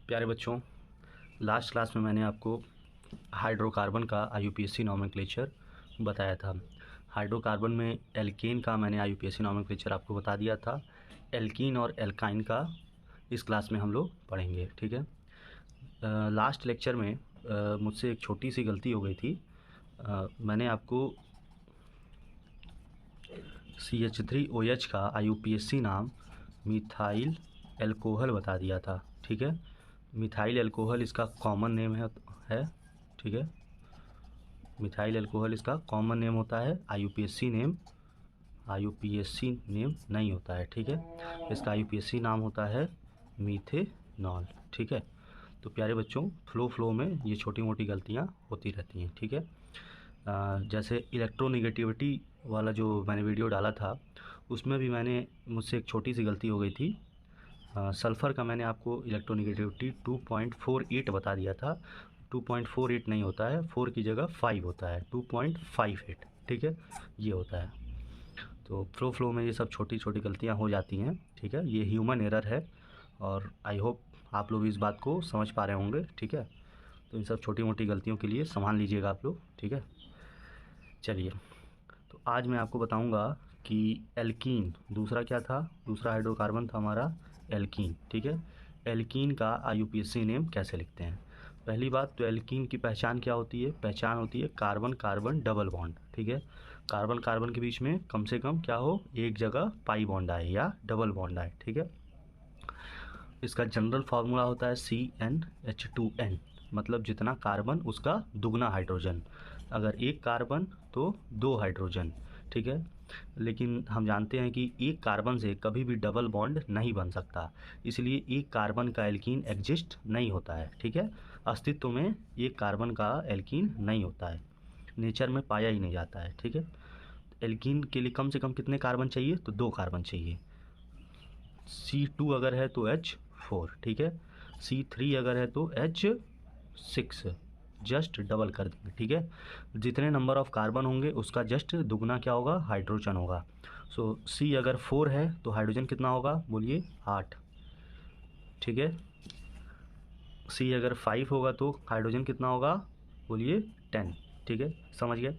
प्यारे बच्चों, last class में मैंने आपको हाइड्रोकार्बन का आईयूपीएसी नोमेनक्लेचर बताया था। हाइड्रोकार्बन में एल्केन का मैंने आईयूपीएसी नोमेनक्लेचर आपको बता दिया था। एल्कीन और एल्काइन का इस क्लास में हम लोग पढ़ेंगे, ठीक है। लास्ट लेक्चर में मुझसे एक छोटी सी गलती हो गई थी। मैंने आपको CH3OH का आईयूपीएसी नाम मिथाइल एल्कोहल बता दिया था, ठीक है। मिथाइल एल्कोहल इसका कॉमन नेम है, ठीक है। मिथाइल एल्कोहल इसका कॉमन नेम होता है, आईयूपीएसी नेम नहीं होता है, ठीक है। इसका आईयूपीएसी नाम होता है मीथेनॉल, ठीक है। तो प्यारे बच्चों, फ्लो में ये छोटी मोटी गलतियाँ होती रहती हैं, ठीक है। जैसे इलेक्ट्रोनेगेटिविटी वाला जो मैंने वीडियो डाला था, उसमें भी मुझसे एक छोटी सी गलती हो गई थी। सल्फ़र का मैंने आपको इलेक्ट्रोनेगेटिविटी 2.48 बता दिया था। 2.48 नहीं होता है, 4 की जगह 5 होता है, 2.58, ठीक है, ये होता है। तो फ्लो में ये सब छोटी छोटी गलतियाँ हो जाती हैं, ठीक है। ये ह्यूमन एरर है और आई होप आप लोग इस बात को समझ पा रहे होंगे, ठीक है। तो इन सब छोटी मोटी गलतियों के लिए संभाल लीजिएगा आप लोग, ठीक है। चलिए, तो आज मैं आपको बताऊंगा कि एल्कीन दूसरा क्या था। दूसरा हाइड्रोकार्बन था हमारा एल्कीन, ठीक है। एल्कीन का आईयूपीएसी नेम कैसे लिखते हैं। पहली बात तो एल्कीन की पहचान क्या होती है। पहचान होती है कार्बन कार्बन डबल बॉन्ड, ठीक है। कार्बन कार्बन के बीच में कम से कम क्या हो, एक जगह पाई बॉन्ड आए या डबल बॉन्ड आए, ठीक है। इसका जनरल फार्मूला होता है CnH2n, मतलब जितना कार्बन उसका दुगना हाइड्रोजन। अगर एक कार्बन तो दो हाइड्रोजन, ठीक है। लेकिन हम जानते हैं कि एक कार्बन से कभी भी डबल बॉन्ड नहीं बन सकता, इसलिए एक कार्बन का एल्कीन एग्जिस्ट नहीं होता है, ठीक है। अस्तित्व में एक कार्बन का एल्कीन नहीं होता है, नेचर में पाया ही नहीं जाता है, ठीक है। एल्कीन के लिए कम से कम कितने कार्बन चाहिए, तो दो कार्बन चाहिए। C2 अगर है तो H4, ठीक है। C3 अगर है तो H6, जस्ट डबल कर देंगे, ठीक है। जितने नंबर ऑफ कार्बन होंगे उसका जस्ट दुगना क्या होगा, हाइड्रोजन होगा। सो C अगर 4 है तो हाइड्रोजन कितना होगा, बोलिए 8, ठीक है। C अगर 5 होगा तो हाइड्रोजन कितना होगा, बोलिए 10, ठीक है। समझ गए।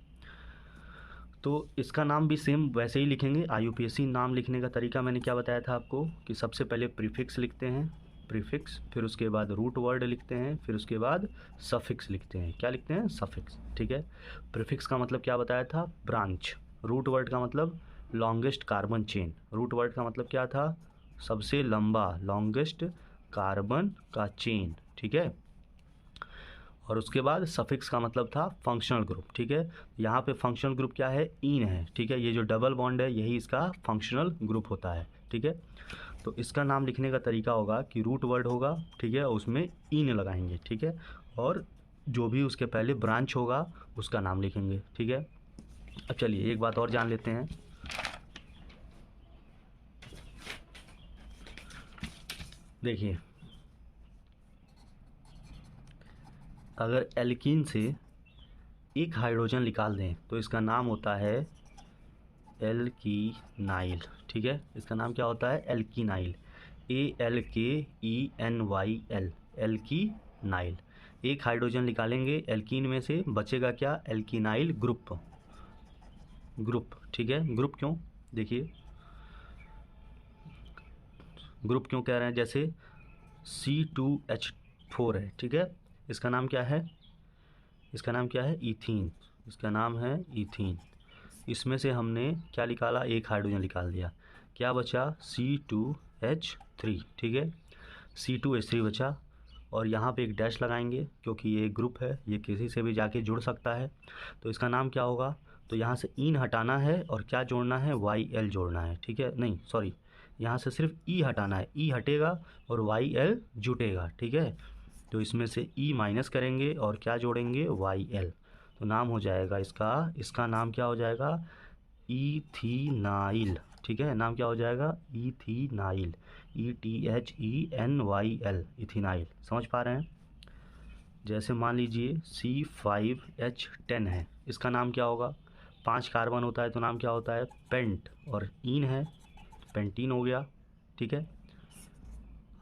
तो इसका नाम भी सेम वैसे ही लिखेंगे। आईयूपीएसी नाम लिखने का तरीका मैंने क्या बताया था आपको, कि सबसे पहले प्रीफिक्स लिखते हैं, प्रीफिक्स, फिर उसके बाद रूट वर्ड लिखते हैं, फिर उसके बाद सफिक्स लिखते हैं। क्या लिखते हैं, सफिक्स, ठीक है। प्रीफिक्स का मतलब क्या बताया था, ब्रांच। रूट वर्ड का मतलब longest carbon chain. Root word का मतलब क्या था, सबसे लंबा, लॉन्गेस्ट कार्बन का चेन, ठीक है। और उसके बाद सफिक्स का मतलब था फंक्शनल ग्रुप, ठीक है। यहाँ पे फंक्शनल ग्रुप क्या है, ईन है, ठीक है। ये जो डबल बॉन्ड है यही इसका फंक्शनल ग्रुप होता है, ठीक है। तो इसका नाम लिखने का तरीका होगा कि रूट वर्ड होगा, ठीक है, उसमें ईन लगाएंगे, ठीक है। और जो भी उसके पहले ब्रांच होगा उसका नाम लिखेंगे, ठीक है। अब चलिए एक बात और जान लेते हैं। देखिए, अगर एल्कीन से एक हाइड्रोजन निकाल दें तो इसका नाम होता है एल्कीनाइल, ठीक है। इसका नाम क्या होता है, एल्कीनाइल, ALKENYL, एल्कीनाइल। एक हाइड्रोजन निकालेंगे एल्कीन में से, बचेगा क्या, एल्कीनाइल ग्रुप, ठीक है। ग्रुप क्यों, देखिए ग्रुप क्यों कह रहे हैं, जैसे C2H4 है, ठीक है। इसका नाम क्या है, इसका नाम क्या है, ईथीन, इसका नाम है ईथीन। इसमें से हमने क्या निकाला, एक हाइड्रोजन निकाल दिया, क्या बचा, C2H3, ठीक है। C2H3 बचा, और यहाँ पे एक डैश लगाएंगे क्योंकि ये ग्रुप है, ये किसी से भी जाके जुड़ सकता है। तो इसका नाम क्या होगा, तो यहाँ से इन हटाना है और क्या जोड़ना है, YL जोड़ना है, ठीक है। नहीं सॉरी, यहाँ से सिर्फ E हटाना है, E हटेगा और YL जुटेगा, ठीक है। तो इसमें से E माइनस करेंगे और क्या जोड़ेंगे, YL। तो नाम हो जाएगा इसका नाम क्या हो जाएगा, ईथीनाइल, ठीक है। नाम क्या हो जाएगा, ईथीनाइल, ETHENYL, इथीनाइल। समझ पा रहे हैं। जैसे मान लीजिए C5H10 है, इसका नाम क्या होगा, 5 कार्बन होता है तो नाम क्या होता है, पेंट, और ईन है, पेंटीन हो गया, ठीक है।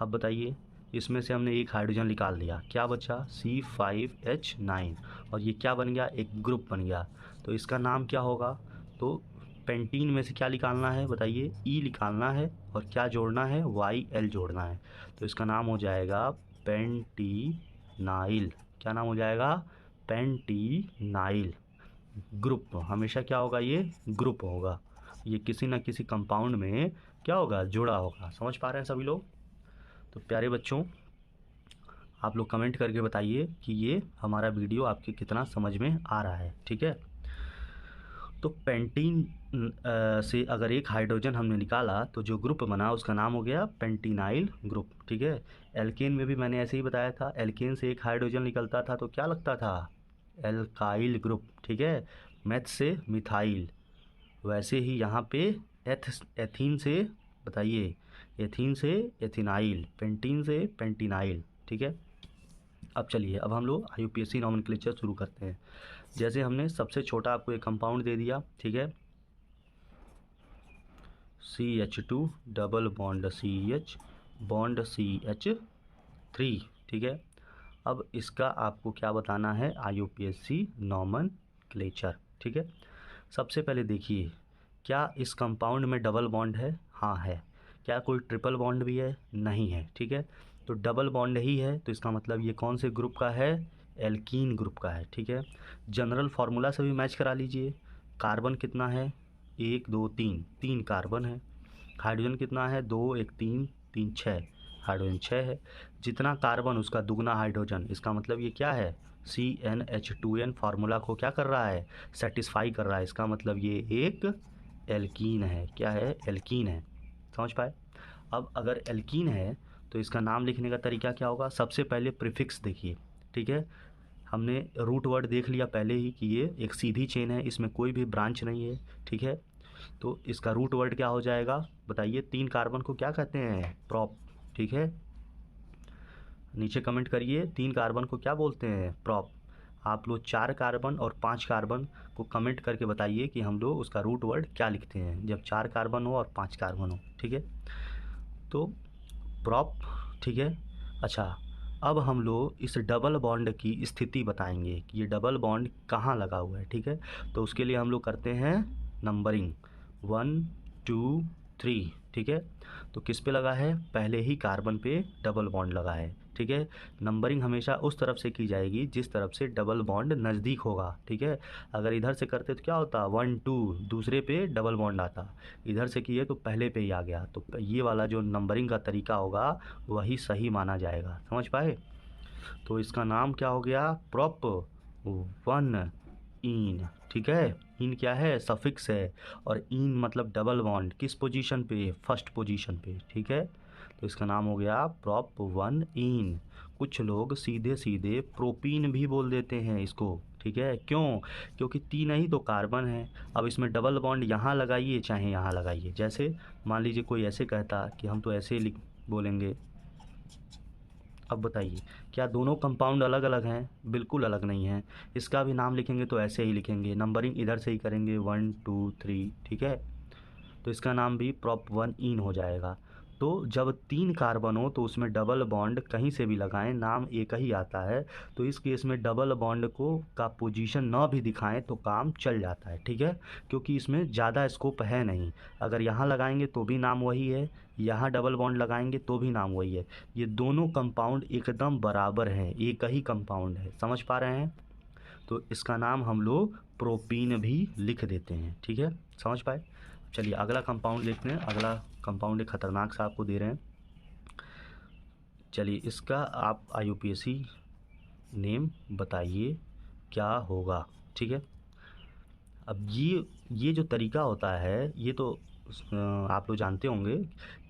अब बताइए इसमें से हमने एक हाइड्रोजन निकाल दिया, क्या बचा C5H9, और ये क्या बन गया, एक ग्रुप बन गया। तो इसका नाम क्या होगा, तो पेंटीन में से क्या निकालना है बताइए, ई निकालना है और क्या जोड़ना है, YL जोड़ना है। तो इसका नाम हो जाएगा पेंटीनाइल। क्या नाम हो जाएगा, पेंटीनाइल। ग्रुप हमेशा क्या होगा, ये ग्रुप होगा, ये किसी ना किसी कंपाउंड में क्या होगा, जुड़ा होगा। समझ पा रहे हैं सभी लोग। तो प्यारे बच्चों, आप लोग कमेंट करके बताइए कि ये हमारा वीडियो आपके कितना समझ में आ रहा है। ठीक है, तो पेंटीन से अगर एक हाइड्रोजन हमने निकाला तो जो ग्रुप बना उसका नाम हो गया पेंटीनाइल ग्रुप। ठीक है, एल्केन में भी मैंने ऐसे ही बताया था, एल्केन से एक हाइड्रोजन निकलता था तो क्या लगता था, एल्काइल ग्रुप। ठीक है, मेथ से मिथाइल, वैसे ही यहाँ पे एथीन से, बताइए, एथीन से एथिनाइल, पेंटीन से पेंटीनाइल। ठीक है, अब चलिए, अब हम लोग IUPAC नॉमेनक्लेचर शुरू करते हैं। जैसे हमने सबसे छोटा आपको एक कंपाउंड दे दिया, ठीक है, CH2 double bond CH bond CH3। ठीक है, अब इसका आपको क्या बताना है, IUPAC नॉमेनक्लेचर। ठीक है, सबसे पहले देखिए, क्या इस कंपाउंड में डबल बॉन्ड है, हाँ है। क्या कोई ट्रिपल बॉन्ड भी है, नहीं है। ठीक है, तो डबल बॉन्ड ही है, तो इसका मतलब ये कौन से ग्रुप का है, एल्कीन ग्रुप का है। ठीक है, जनरल फार्मूला से भी मैच करा लीजिए। कार्बन कितना है, 1 2 3, 3 कार्बन है। हाइड्रोजन कितना है, 2 1 3 3 6, हाइड्रोजन 6 है। जितना कार्बन उसका दुगना हाइड्रोजन, इसका मतलब ये क्या है, CnH2n फार्मूला को क्या कर रहा है, सेटिस्फाई कर रहा है। इसका मतलब ये एक एल्कीन है। क्या है, एल्कीन है। समझ पाए। अब अगर एल्कीन है तो इसका नाम लिखने का तरीका क्या होगा, सबसे पहले प्रीफिक्स देखिए। ठीक है, हमने रूट वर्ड देख लिया पहले ही कि ये एक सीधी चेन है, इसमें कोई भी ब्रांच नहीं है। ठीक है, तो इसका रूट वर्ड क्या हो जाएगा, बताइए। 3 कार्बन को क्या कहते हैं, प्रॉप। ठीक है, नीचे कमेंट करिए 3 कार्बन को क्या बोलते हैं, प्रॉप। आप लोग 4 कार्बन और 5 कार्बन को कमेंट करके बताइए कि हम लोग उसका रूट वर्ड क्या लिखते हैं जब 4 कार्बन हो और 5 कार्बन हो। ठीक है, तो प्रॉप। ठीक है, अच्छा, अब हम लोग इस डबल बॉन्ड की स्थिति बताएंगे कि ये डबल बॉन्ड कहाँ लगा हुआ है। ठीक है, तो उसके लिए हम लोग करते हैं नंबरिंग, 1 2 3। ठीक है, तो किस पे लगा है, पहले ही कार्बन पे डबल बॉन्ड लगा है। ठीक है, नंबरिंग हमेशा उस तरफ से की जाएगी जिस तरफ से डबल बॉन्ड नज़दीक होगा। ठीक है, अगर इधर से करते तो क्या होता, 1 2, दूसरे पे डबल बॉन्ड आता, इधर से किए तो पहले पे ही आ गया। तो ये वाला जो नंबरिंग का तरीका होगा वही सही माना जाएगा। समझ पाए। तो इसका नाम क्या हो गया, प्रॉप 1 इन। ठीक है, इन क्या है, सफिक्स है, और इन मतलब डबल बॉन्ड किस पोजीशन पे, फर्स्ट पोजीशन पे। ठीक है, तो इसका नाम हो गया प्रॉप 1 इन। कुछ लोग सीधे सीधे प्रोपीन भी बोल देते हैं इसको। ठीक है, क्यों, क्योंकि 3 ही तो कार्बन है। अब इसमें डबल बॉन्ड यहाँ लगाइए चाहे यहाँ लगाइए, जैसे मान लीजिए कोई ऐसे कहता कि हम तो ऐसे लिख बोलेंगे। अब बताइए, क्या दोनों कंपाउंड अलग अलग हैं, बिल्कुल अलग नहीं हैं। इसका भी नाम लिखेंगे तो ऐसे ही लिखेंगे, नंबरिंग इधर से ही करेंगे 1 2 3। ठीक है, तो इसका नाम भी प्रॉप 1 इन हो जाएगा। तो जब 3 कार्बन हो तो उसमें डबल बॉन्ड कहीं से भी लगाएं, नाम एक ही आता है। तो इस केस में डबल बॉन्ड को का पोजीशन ना भी दिखाएं तो काम चल जाता है। ठीक है, क्योंकि इसमें ज़्यादा स्कोप है नहीं। अगर यहाँ लगाएंगे तो भी नाम वही है, यहाँ डबल बॉन्ड लगाएंगे तो भी नाम वही है। ये दोनों कंपाउंड एकदम बराबर हैं, एक ही कंपाउंड है। समझ पा रहे हैं। तो इसका नाम हम लोग प्रोपीन भी लिख देते हैं। ठीक है, समझ पाए। चलिए अगला कंपाउंड देखते हैं। अगला कंपाउंड एक खतरनाक सा आपको दे रहे हैं। चलिए इसका आप IUPAC नेम बताइए क्या होगा। ठीक है, अब ये जो तरीका होता है ये तो आप लोग जानते होंगे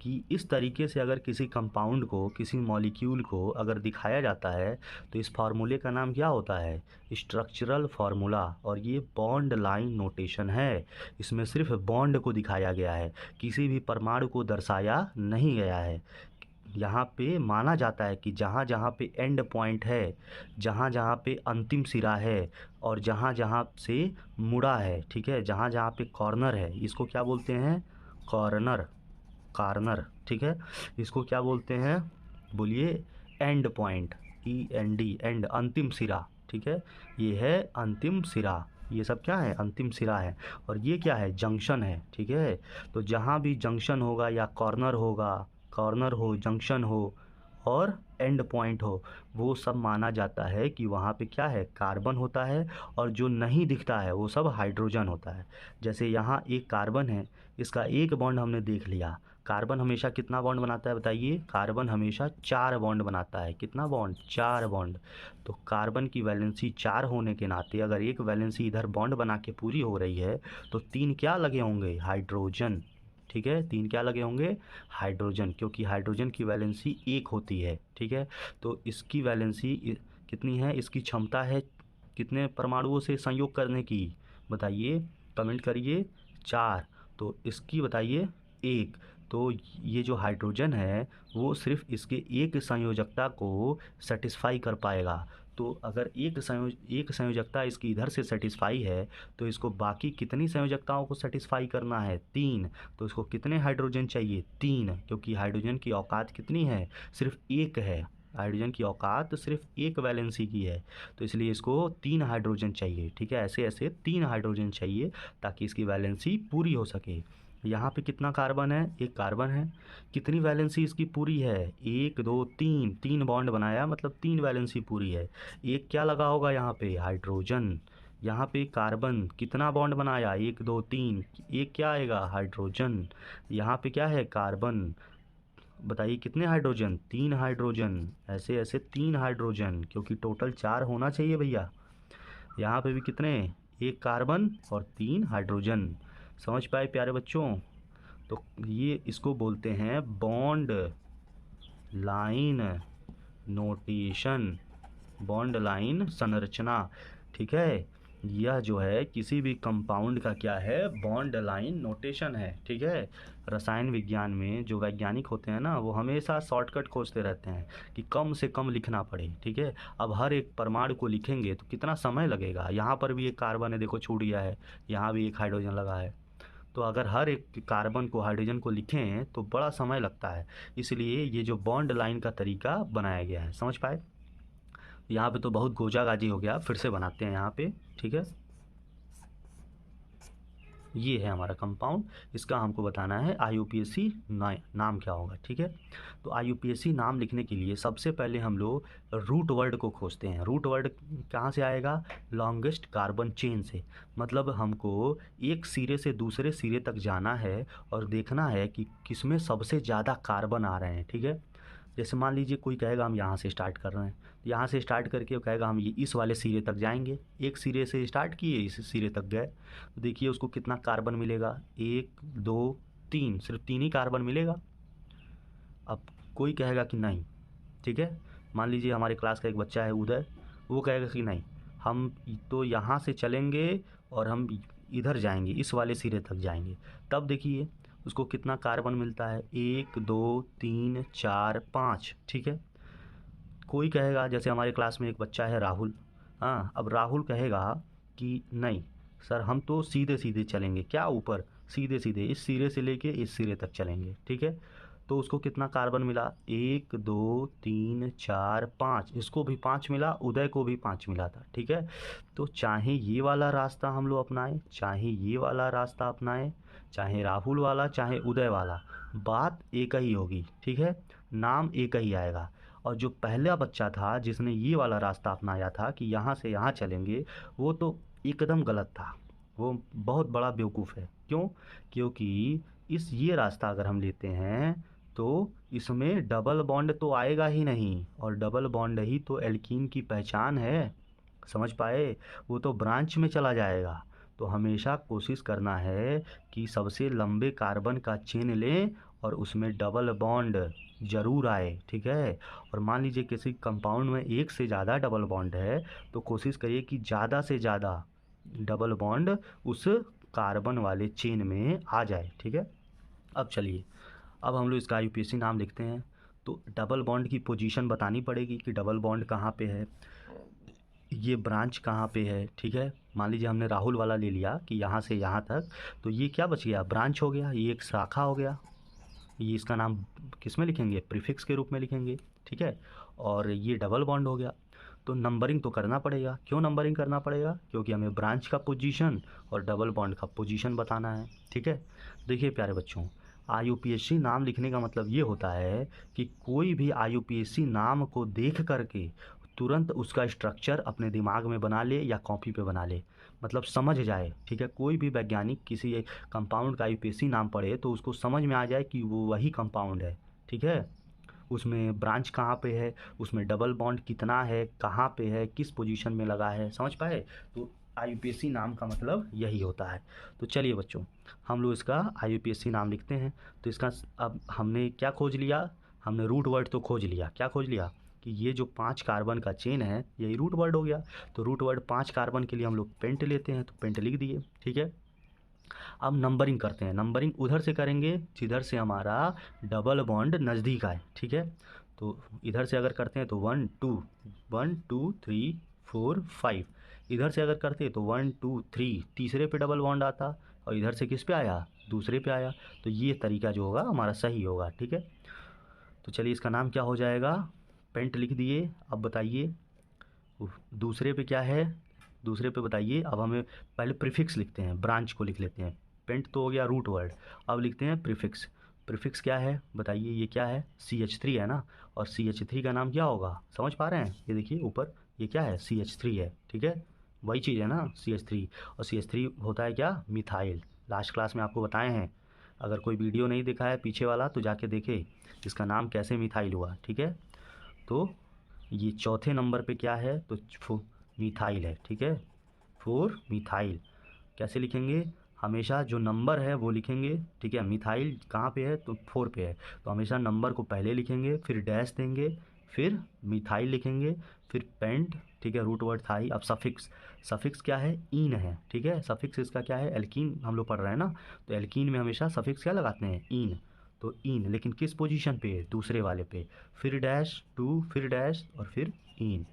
कि इस तरीके से अगर किसी कंपाउंड को, किसी मॉलिक्यूल को अगर दिखाया जाता है तो इस फार्मूले का नाम क्या होता है, स्ट्रक्चरल फार्मूला। और ये बॉन्ड लाइन नोटेशन है, इसमें सिर्फ बॉन्ड को दिखाया गया है, किसी भी परमाणु को दर्शाया नहीं गया है। यहाँ पे माना जाता है कि जहाँ जहाँ पे एंड पॉइंट है, जहाँ जहाँ पे अंतिम सिरा है, और जहाँ जहाँ से मुड़ा है, ठीक है, जहाँ जहाँ पे कॉर्नर है, इसको क्या बोलते हैं, कॉर्नर, कॉर्नर। ठीक है, इसको क्या बोलते हैं, बोलिए एंड पॉइंट, END, एंड, अंतिम सिरा, ठीक है। ये है अंतिम सिरा, ये सब क्या है, अंतिम सिरा है। और ये क्या है, जंक्शन है, ठीक है। तो जहाँ भी जंक्शन होगा या कॉर्नर होगा, कॉर्नर हो, जंक्शन हो और एंड पॉइंट हो, वो सब माना जाता है कि वहाँ पे क्या है, कार्बन होता है। और जो नहीं दिखता है वो सब हाइड्रोजन होता है। जैसे यहाँ एक कार्बन है, इसका एक बॉन्ड हमने देख लिया। कार्बन हमेशा कितना बॉन्ड बनाता है बताइए, कार्बन हमेशा 4 बॉन्ड बनाता है। कितना बॉन्ड, 4 बॉन्ड। तो कार्बन की वैलेंसी 4 होने के नाते अगर एक वैलेंसी इधर बॉन्ड बना के पूरी हो रही है तो 3 क्या लगे होंगे, हाइड्रोजन, ठीक है। 3 क्या लगे होंगे, हाइड्रोजन, क्योंकि हाइड्रोजन की वैलेंसी 1 होती है, ठीक है। तो इसकी वैलेंसी कितनी है, इसकी क्षमता है कितने परमाणुओं से संयोग करने की, बताइए, कमेंट करिए। 4। तो इसकी बताइए 1। तो ये जो हाइड्रोजन है वो सिर्फ इसके एक संयोजकता को सेटिस्फाई कर पाएगा। तो अगर एक संयोजकता इसकी इधर से सेटिस्फाई है तो इसको बाकी कितनी संयोजकताओं को सेटिस्फाई करना है, 3। तो इसको कितने हाइड्रोजन चाहिए, 3, क्योंकि हाइड्रोजन की औकात कितनी है, सिर्फ 1 है। हाइड्रोजन की औकात सिर्फ 1 वैलेंसी की है, तो इसलिए इसको 3 हाइड्रोजन चाहिए, ठीक है। ऐसे ऐसे 3 हाइड्रोजन चाहिए ताकि इसकी वैलेंसी पूरी हो सके। यहाँ पे कितना कार्बन है, एक कार्बन है। कितनी वैलेंसी इसकी पूरी है, 1 2 3, 3 बॉन्ड बनाया मतलब 3 वैलेंसी पूरी है। एक क्या लगा होगा यहाँ पे, हाइड्रोजन। यहाँ पे कार्बन कितना बॉन्ड बनाया, 1 2 3, एक क्या आएगा, हाइड्रोजन। यहाँ पे क्या है, कार्बन, बताइए कितने हाइड्रोजन, 3 हाइड्रोजन। ऐसे ऐसे 3 हाइड्रोजन, क्योंकि टोटल 4 होना चाहिए भैया। यहाँ पे भी कितने, 1 कार्बन और 3 हाइड्रोजन। समझ पाए प्यारे बच्चों। तो ये इसको बोलते हैं bond line notation, bond line संरचना, ठीक है। यह जो है किसी भी कंपाउंड का क्या है, बॉन्ड लाइन नोटेशन है, ठीक है। रसायन विज्ञान में जो वैज्ञानिक होते हैं ना, वो हमेशा शॉर्टकट खोजते रहते हैं कि कम से कम लिखना पड़े, ठीक है। अब हर एक परमाणु को लिखेंगे तो कितना समय लगेगा। यहाँ पर भी एक कार्बन है, देखो छूट गया है, यहाँ भी एक हाइड्रोजन लगा है। तो अगर हर एक कार्बन को, हाइड्रोजन को लिखें तो बड़ा समय लगता है। इसलिए ये जो बॉन्ड लाइन का तरीका बनाया गया है, समझ पाए। यहाँ पे तो बहुत गोजागाजी हो गया, फिर से बनाते हैं यहाँ पे, ठीक है। ये है हमारा कंपाउंड, इसका हमको बताना है IUPAC नाम क्या होगा, ठीक है। तो IUPAC नाम लिखने के लिए सबसे पहले हम लोग रूट वर्ड को खोजते हैं। रूट वर्ड कहाँ से आएगा, लॉन्गेस्ट कार्बन चेन से। मतलब हमको एक सिरे से दूसरे सिरे तक जाना है और देखना है कि किसमें सबसे ज़्यादा कार्बन आ रहे हैं, ठीक है। जैसे मान लीजिए कोई कहेगा हम यहाँ से स्टार्ट कर रहे हैं, यहाँ से स्टार्ट करके वो कहेगा हम ये इस वाले सिरे तक जाएंगे। एक सिरे से स्टार्ट किए, इस सिरे तक गए, तो देखिए उसको कितना कार्बन मिलेगा, 1 2 3, सिर्फ 3 ही कार्बन मिलेगा। अब कोई कहेगा कि नहीं, ठीक है। मान लीजिए हमारे क्लास का एक बच्चा है उदय, वो कहेगा कि नहीं, हम तो यहाँ से चलेंगे और हम इधर जाएंगे, इस वाले सिरे तक जाएंगे। तब देखिए उसको कितना कार्बन मिलता है, 1 2 3 4 5, ठीक है। कोई कहेगा, जैसे हमारे क्लास में एक बच्चा है राहुल, हाँ, अब राहुल कहेगा कि नहीं सर, हम तो सीधे सीधे चलेंगे, क्या ऊपर, सीधे सीधे इस सिरे से लेके इस सिरे तक चलेंगे, ठीक है। तो उसको कितना कार्बन मिला, 1 2 3 4 5, इसको भी 5 मिला, उदय को भी 5 मिला था, ठीक है। तो चाहे ये वाला रास्ता हम लोग अपनाएं, चाहे ये वाला रास्ता अपनाएं, चाहे राहुल वाला चाहे उदय वाला, बात एक ही होगी, ठीक है। नाम एक ही आएगा। और जो पहला बच्चा था जिसने ये वाला रास्ता अपनाया था कि यहाँ से यहाँ चलेंगे, वो तो एकदम गलत था, वो बहुत बड़ा बेवकूफ़ है। क्यों, क्योंकि ये रास्ता अगर हम लेते हैं तो इसमें डबल बॉन्ड तो आएगा ही नहीं, और डबल बॉन्ड ही तो एल्कीन की पहचान है, समझ पाए। वो तो ब्रांच में चला जाएगा। तो हमेशा कोशिश करना है कि सबसे लंबे कार्बन का चेन लें और उसमें डबल बॉन्ड ज़रूर आए, ठीक है। और मान लीजिए किसी कंपाउंड में एक से ज़्यादा डबल बॉन्ड है तो कोशिश करिए कि ज़्यादा से ज़्यादा डबल बॉन्ड उस कार्बन वाले चेन में आ जाए, ठीक है। अब चलिए, अब हम लोग इसका IUPAC नाम लिखते हैं। तो डबल बॉन्ड की पोजीशन बतानी पड़ेगी कि डबल बॉन्ड कहाँ पे है, ये ब्रांच कहाँ पे है, ठीक है। मान लीजिए हमने राहुल वाला ले लिया कि यहाँ से यहाँ तक, तो ये क्या बच गया, ब्रांच हो गया, ये एक शाखा हो गया, ये इसका नाम किस में लिखेंगे, प्रीफिक्स के रूप में लिखेंगे, ठीक है। और ये डबल बॉन्ड हो गया, तो नंबरिंग तो करना पड़ेगा। क्यों नंबरिंग करना पड़ेगा, क्योंकि हमें ब्रांच का पोजीशन और डबल बॉन्ड का पोजीशन बताना है, ठीक है। देखिए प्यारे बच्चों, IUPAC नाम लिखने का मतलब ये होता है कि कोई भी IUPAC नाम को देख करके तुरंत उसका स्ट्रक्चर अपने दिमाग में बना ले या कॉपी पे बना ले, मतलब समझ जाए, ठीक है। कोई भी वैज्ञानिक किसी कंपाउंड का IUPAC नाम पढ़े तो उसको समझ में आ जाए कि वो वही कंपाउंड है, ठीक है। उसमें ब्रांच कहाँ पे है, उसमें डबल बॉन्ड कितना है, कहाँ पे है, किस पोजीशन में लगा है, समझ पाए। तो IUPAC नाम का मतलब यही होता है। तो चलिए बच्चों, हम लोग इसका IUPAC नाम लिखते हैं। तो इसका अब हमने क्या खोज लिया, हमने रूट वर्ड तो खोज लिया। क्या खोज लिया कि ये जो 5 कार्बन का चेन है यही रूट वर्ड हो गया। तो रूट वर्ड 5 कार्बन के लिए हम लोग पेंट लेते हैं, तो पेंट लिख दिए, ठीक है। अब नंबरिंग करते हैं। नंबरिंग उधर से करेंगे जिधर से हमारा डबल बॉन्ड नज़दीक आए, ठीक है। तो इधर से अगर करते हैं तो 1 2 1 2 3 4 5। इधर से अगर करते तो 1 2 3 तीसरे पे डबल बॉन्ड आता, और इधर से किस पे आया, दूसरे पे आया। तो ये तरीका जो होगा हमारा सही होगा, ठीक है। तो चलिए इसका नाम क्या हो जाएगा, पेंट लिख दिए। अब बताइए दूसरे पे क्या है, दूसरे पे बताइए। अब हमें पहले प्रीफिक्स लिखते हैं, ब्रांच को लिख लेते हैं। पेंट तो हो गया रूट वर्ड, अब लिखते हैं प्रीफिक्स। प्रीफिक्स क्या है बताइए, ये क्या है, CH3 है ना। और CH3 का नाम क्या होगा, समझ पा रहे हैं, ये देखिए ऊपर ये क्या है, CH3 है, ठीक है। वही चीज़ है ना CH3। और CH3 होता है क्या, मिथाइल। लास्ट क्लास में आपको बताए हैं, अगर कोई वीडियो नहीं देखा है पीछे वाला तो जाके देखे इसका नाम कैसे मिथाइल हुआ, ठीक है। तो ये चौथे नंबर पे क्या है, तो मिथाइल है, ठीक है। 4 मिथाइल। कैसे लिखेंगे, हमेशा जो नंबर है वो लिखेंगे, ठीक है। मिथाइल कहाँ पे है, तो 4 पे है, तो हमेशा नंबर को पहले लिखेंगे, फिर डैश देंगे, फिर मिथाइल लिखेंगे, फिर पेंट, ठीक है। रूट वर्ड था ही। अब सफिक्स, सफिक्स क्या है, ईन है, ठीक है। सफिक्स इसका क्या है, एल्कीन हम लोग पढ़ रहे हैं ना, तो एल्कीन में हमेशा सफिक्स क्या लगाते हैं, ईन। तो ईन, लेकिन किस पोजीशन पे, दूसरे वाले पे, फिर डैश 2, फिर डैश और फिर ईन।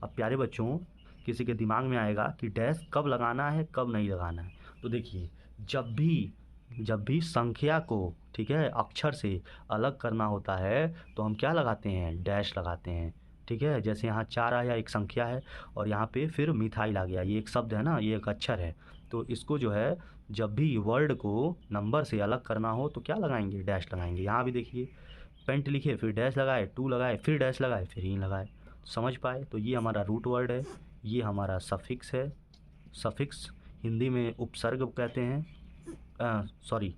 अब प्यारे बच्चों, किसी के दिमाग में आएगा कि डैश कब लगाना है कब नहीं लगाना है। तो देखिए, जब भी संख्या को, ठीक है, अक्षर से अलग करना होता है तो हम क्या लगाते हैं, डैश लगाते हैं, ठीक है। जैसे यहाँ 4 आया, एक संख्या है, और यहाँ पे फिर मिथाइल आ गया, ये एक शब्द है ना, ये एक अक्षर है। तो इसको जो है, जब भी वर्ड को नंबर से अलग करना हो तो क्या लगाएंगे, डैश लगाएंगे। यहाँ भी देखिए, पेंट लिखे, फिर डैश लगाए, 2 लगाए, फिर डैश लगाए, फिर इन लगाए, समझ पाए। तो ये हमारा रूट वर्ड है, ये हमारा सफिक्स है। सफिक्स हिंदी में उपसर्ग कहते हैं, सॉरी,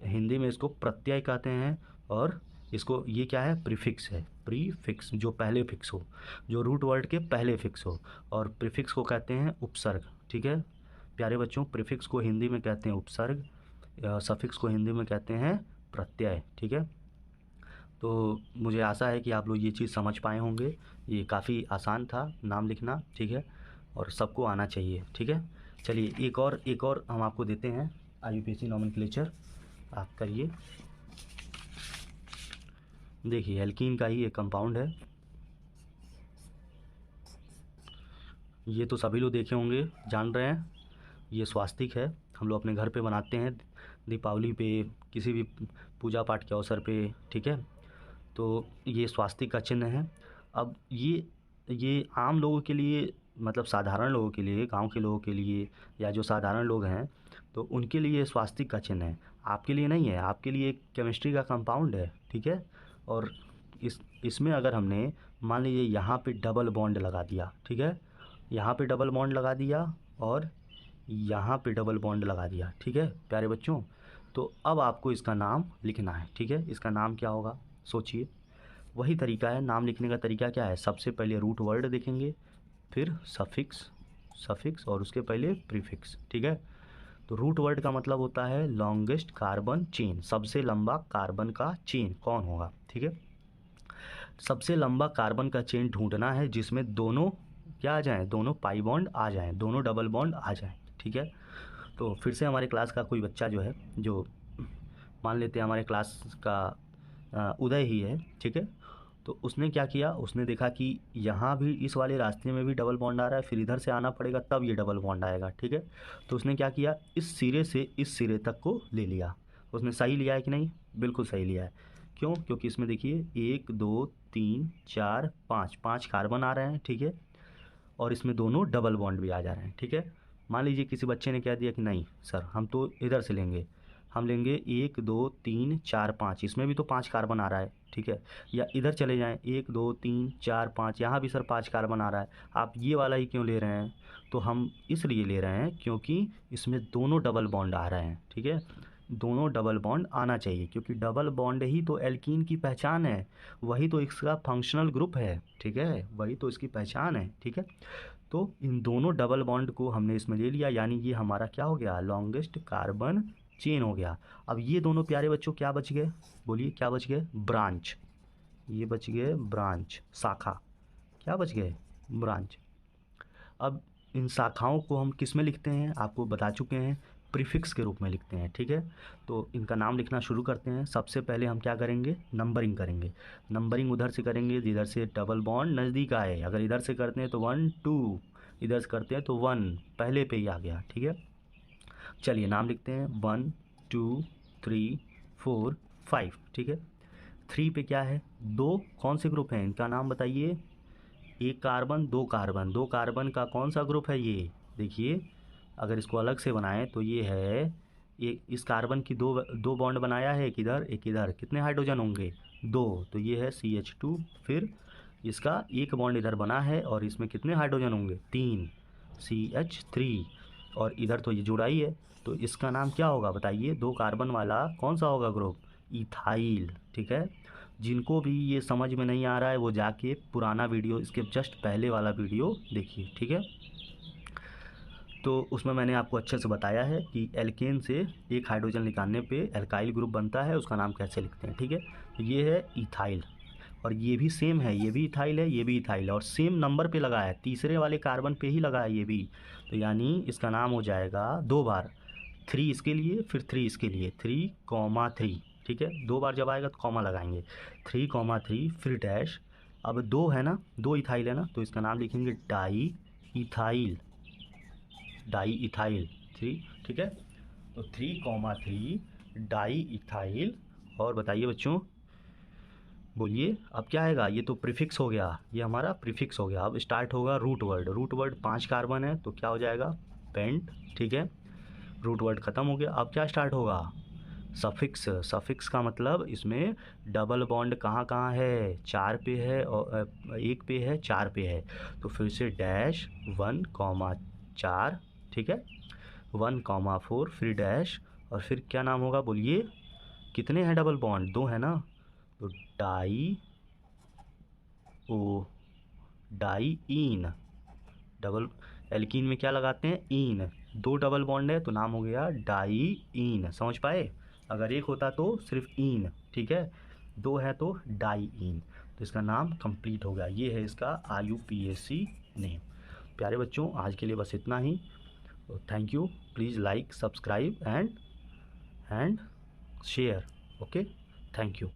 हिंदी में इसको प्रत्यय कहते हैं। और इसको, ये क्या है, प्रीफिक्स है। प्रीफिक्स जो पहले फिक्स हो, जो रूट वर्ड के पहले फिक्स हो। और प्रीफिक्स को कहते हैं उपसर्ग, ठीक है प्यारे बच्चों। प्रीफिक्स को हिंदी में कहते हैं उपसर्ग, सफिक्स को हिंदी में कहते हैं प्रत्यय, ठीक है। तो मुझे आशा है कि आप लोग ये चीज़ समझ पाए होंगे। ये काफ़ी आसान था नाम लिखना, ठीक है, और सबको आना चाहिए, ठीक है। चलिए एक और हम आपको देते हैं IUPAC नॉमेनक्लेचर, आप करिए। देखिए एल्कीन का ही एक कंपाउंड है, ये तो सभी लोग देखे होंगे, जान रहे हैं। ये स्वास्तिक है, हम लोग अपने घर पे बनाते हैं दीपावली पे, किसी भी पूजा पाठ के अवसर पे, ठीक है। तो ये स्वास्तिक का चिन्ह है। अब ये आम लोगों के लिए, मतलब साधारण लोगों के लिए, गांव के लोगों के लिए, या जो साधारण लोग हैं तो उनके लिए स्वास्तिक का चिन्ह है। आपके लिए नहीं है, आपके लिए एक केमिस्ट्री का कंपाउंड है, ठीक है। और इसमें अगर हमने मान लीजिए यहाँ पे डबल बॉन्ड लगा दिया, ठीक है, यहाँ पे डबल बॉन्ड लगा दिया और यहाँ पे डबल बॉन्ड लगा दिया, ठीक है प्यारे बच्चों। तो अब आपको इसका नाम लिखना है, ठीक है। इसका नाम क्या होगा, सोचिए। वही तरीका है, नाम लिखने का तरीका क्या है, सबसे पहले रूट वर्ड देखेंगे, फिर सफिक्स और उसके पहले प्रीफिक्स, ठीक है। तो रूट वर्ड का मतलब होता है लॉन्गेस्ट कार्बन चेन, सबसे लंबा कार्बन का चेन कौन होगा, ठीक है। सबसे लंबा कार्बन का चेन ढूंढना है जिसमें दोनों क्या आ जाएं, दोनों पाई बॉन्ड आ जाएं, दोनों डबल बॉन्ड आ जाएं, ठीक है। तो फिर से हमारे क्लास का कोई बच्चा जो है, जो मान लेते हैं हमारे क्लास का उदय ही है, ठीक है। तो उसने क्या किया, उसने देखा कि यहाँ भी इस वाले रास्ते में भी डबल बॉन्ड आ रहा है, फिर इधर से आना पड़ेगा तब ये डबल बॉन्ड आएगा, ठीक है। तो उसने क्या किया, इस सिरे से इस सिरे तक को ले लिया। उसने सही लिया है कि नहीं, बिल्कुल सही लिया है। क्यों? क्योंकि इसमें देखिए 1 2 3 4 5 5 कार्बन आ रहे हैं, ठीक है, और इसमें दोनों डबल बॉन्ड भी आ जा रहे हैं, ठीक है। मान लीजिए किसी बच्चे ने कह दिया कि नहीं सर हम तो इधर से लेंगे, हम लेंगे 1 2 3 4 5, इसमें भी तो 5 कार्बन आ रहा है, ठीक है, या इधर चले जाएं 1 2 3 4 5, यहाँ भी सर 5 कार्बन आ रहा है, आप ये वाला ही क्यों ले रहे हैं? तो हम इसलिए ले रहे हैं क्योंकि इसमें दोनों डबल बॉन्ड आ रहे हैं, ठीक है, दोनों डबल बॉन्ड आना चाहिए, क्योंकि डबल बॉन्ड ही तो एल्कीन की पहचान है, वही तो इसका फंक्शनल ग्रुप है, ठीक है, वही तो इसकी पहचान है, ठीक है। तो इन दोनों डबल बॉन्ड को हमने इसमें ले लिया, यानी ये हमारा क्या हो गया? लॉन्गेस्ट कार्बन चेन हो गया। अब ये दोनों प्यारे बच्चों क्या बच गए? बोलिए क्या बच गए? ब्रांच। ये बच गए ब्रांच, शाखा। क्या बच गए? ब्रांच। अब इन शाखाओं को हम किस में लिखते हैं? आपको बता चुके हैं, प्रीफिक्स के रूप में लिखते हैं, ठीक है। तो इनका नाम लिखना शुरू करते हैं। सबसे पहले हम क्या करेंगे? नंबरिंग करेंगे। नंबरिंग उधर से करेंगे जिधर से डबल बॉन्ड नज़दीक आए। अगर इधर से करते हैं तो 1 2, इधर से करते हैं तो 1, पहले पे ही आ गया, ठीक है। चलिए नाम लिखते हैं 1 2 3 4 5, ठीक है। 3 पे क्या है? दो कौन से ग्रुप हैं? इनका नाम बताइए। एक कार्बन, दो कार्बन, दो कार्बन का कौन सा ग्रुप है ये? देखिए अगर इसको अलग से बनाएं तो ये है, ये इस कार्बन की दो दो बॉन्ड बनाया है, एक इधर एक इधर, कितने हाइड्रोजन होंगे? 2, तो ये है CH2। फिर इसका एक बॉन्ड इधर बना है और इसमें कितने हाइड्रोजन होंगे? 3, CH3, और इधर तो ये जुड़ा ही है, तो इसका नाम क्या होगा बताइए? दो कार्बन वाला कौन सा होगा ग्रुप? इथाइल, ठीक है। जिनको भी ये समझ में नहीं आ रहा है वो जाके पुराना वीडियो, इसके जस्ट पहले वाला वीडियो देखिए, ठीक है। तो उसमें मैंने आपको अच्छे से बताया है कि एल्केन से एक हाइड्रोजन निकालने पे एल्काइल ग्रुप बनता है, उसका नाम कैसे लिखते हैं, ठीक है। तो ये है इथाइल, और ये भी सेम है, ये भी इथाइल है, ये भी इथाइल है, और सेम नंबर पे लगा है, तीसरे वाले कार्बन पे ही लगा है ये भी। तो यानी इसका नाम हो जाएगा दो बार, 3 इसके लिए फिर 3 इसके लिए, 3,3, ठीक है। दो बार जब आएगा तो कॉमा लगाएंगे, 3,3 फिर डैश। अब दो है ना, दो इथाइल है ना, तो इसका नाम लिखेंगे डाई इथाइल, डाई इथाइल 3, ठीक है। तो 3,3 डाई इथाइल। और बताइए बच्चों, बोलिए अब क्या आएगा? ये तो प्रीफिक्स हो गया, ये हमारा प्रीफिक्स हो गया। अब स्टार्ट होगा root word. Root word 5 carbon है तो क्या हो जाएगा? पेंट, ठीक है। रूट वर्ड खत्म हो गया। अब क्या स्टार्ट होगा? सफिक्स। सफिक्स का मतलब इसमें डबल बॉन्ड कहाँ कहाँ है? 4 पे है, और 1 पे है, 4 पे है, तो फिर से डैश 1,4, ठीक है, 1,4 फिर डैश, और फिर क्या नाम होगा बोलिए? कितने हैं डबल बॉन्ड? 2 है ना, तो डाई ओ डाई ईन। डबल एल्कीन में क्या लगाते हैं? ईन। 2 डबल बॉन्ड है तो नाम हो गया डाई ईन, समझ पाए? अगर एक होता तो सिर्फ ईन, ठीक है, 2 है तो डाई ईन, तो इसका नाम कंप्लीट हो गया। ये है इसका IUPAC नेम। प्यारे बच्चों आज के लिए बस इतना ही। Thank you. Please like, subscribe and share. Okay, thank you.